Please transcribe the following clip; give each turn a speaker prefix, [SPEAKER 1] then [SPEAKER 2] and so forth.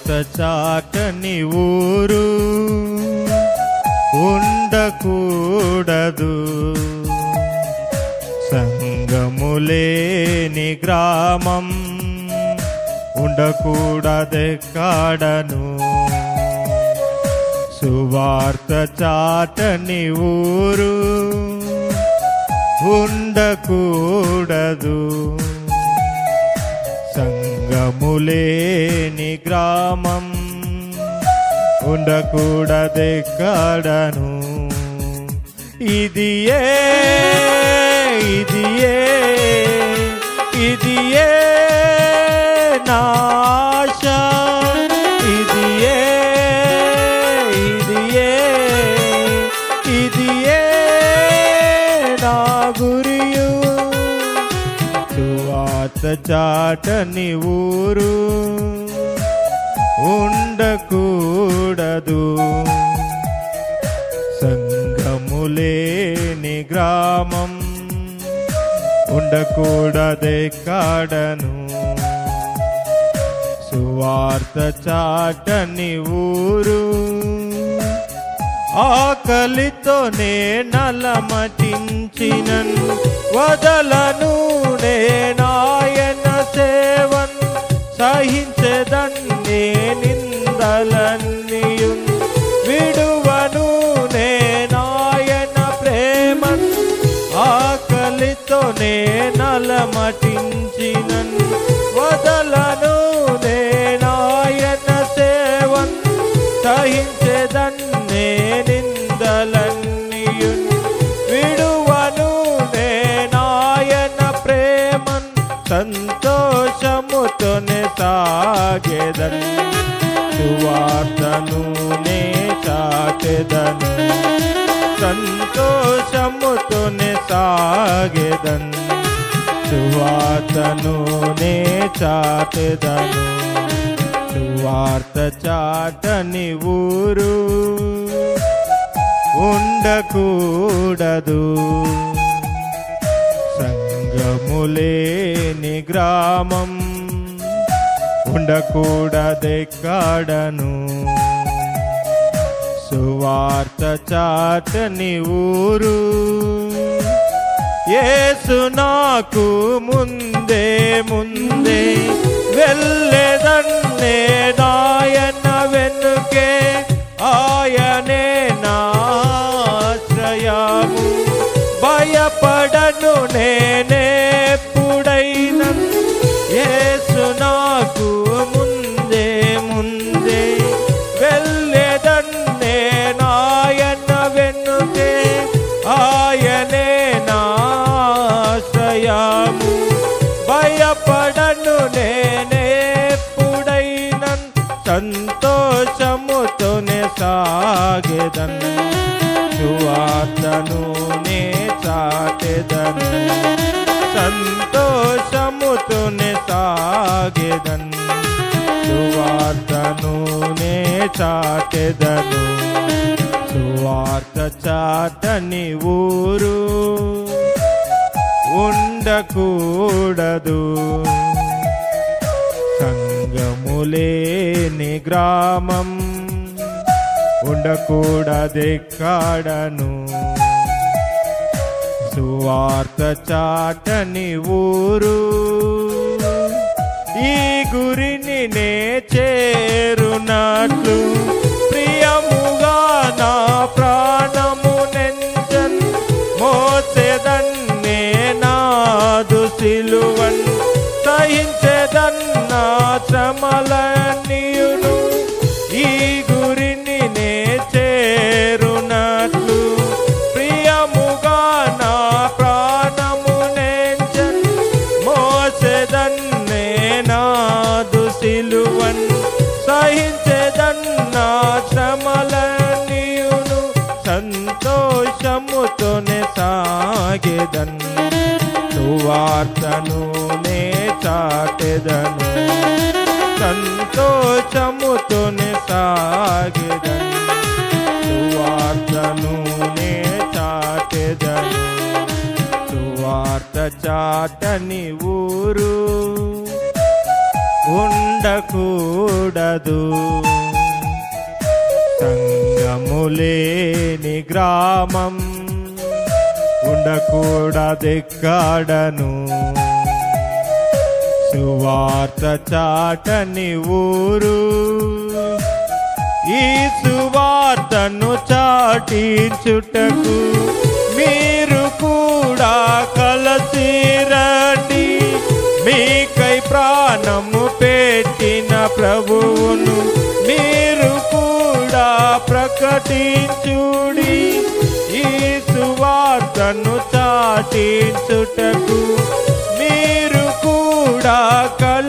[SPEAKER 1] సువార్త చాటని ఊరు ఉండకూడదు, సంగములేని గ్రామం ఉండకూడదెక్కడను. సువార్త చాటని ఊరు ఉండకూడదు, సంగములేని గ్రామం ఉండకూడదెక్కడను. ఇది ఏ నాశ, ఇది ఏ నా గురియు. సువార్త చాటని ఊరు ఉండకూడదు, సంగములేని గ్రామం ఉండకూడదెక్కడను. సువార్త చాటని ఊరు ఆకలితోనే నలమటించినను వదలను నేనాయన సేవన్. సహించెదన్నే నిందలన్నీయు విడువను నేనాయన ప్రేమన్. ఆకలితోనే నలమటించినను వదలను నేనాయన సేవన్. సహించెదన్నే నిందలన్నీయు విడువను నేనాయన ప్రేమన్. సంతోషముతోనే సాగెదను, సువార్తను నే చాటెదను. సంతోషముతోనే సాగెదను, సువార్తను నే చాటెదను. సువార్త చాటని ఊరు ఉండకూడదు, సంగములేని గ్రామం ఉండకూడదెక్కడను. సువార్త చాటని ఊరు యేసు నాకు ముందే వెళ్ళెదన్నే నాయన వెనుకే. ఆయనే నా ఆశ్రయము, భయపడను నేనెప్పుడైనా. యేసు నాకు ముందే వెళ్ళెదన్నే నాయన వెనుకే. ఆయనే నా ఆశ్రయము, భయపడను నేనెప్పుడైనా. సంతోషముతోనే సాగెదను, సువార్తను నే చాటెదను. సంతోషముతోనే సాగెదను, సువార్తను నే చాటెదను. సువార్త చాటని ఊరు ఉండకూడదు, సంగములేని గ్రామం ఉండకూడదెక్కడను. సువార్త చాటని ఊరు ఈ గురిని నే చేరునట్లు. ప్రియముగా నా ప్రాణము నెంచన్ మోసెదన్నే నాదు సిలువన్. సహించెదన్నా శ్రమలన్నీయును ఈ గురిని నే చేరునట్లు. ప్రియముగా నా ప్రాణము నెంచన్ మోసెదన్నే నాదు సిలువన్. సహించెదన్నా శ్రమలన్నీయును సంతోషముతోనే సాగెదన్. సువార్తను నే చాటెదను, సంతోషముతోనే సాగెదన్. సువార్తను నే చాటెదను, సువార్త చాటని ఊరు ఉండకూడదు. సంగము లేని గ్రామం ఉండకూడదెక్కడను. సువార్త చాటని ఊరు ఈ సువార్తను చాటించుటకు మీరు కూడా కలసి రండి. మీకై ప్రాణము పెట్టిన ప్రభువును మీరు కూడా ప్రకటించుడి. ఈ సువార్తను చాటించుటకు మీరు కూడా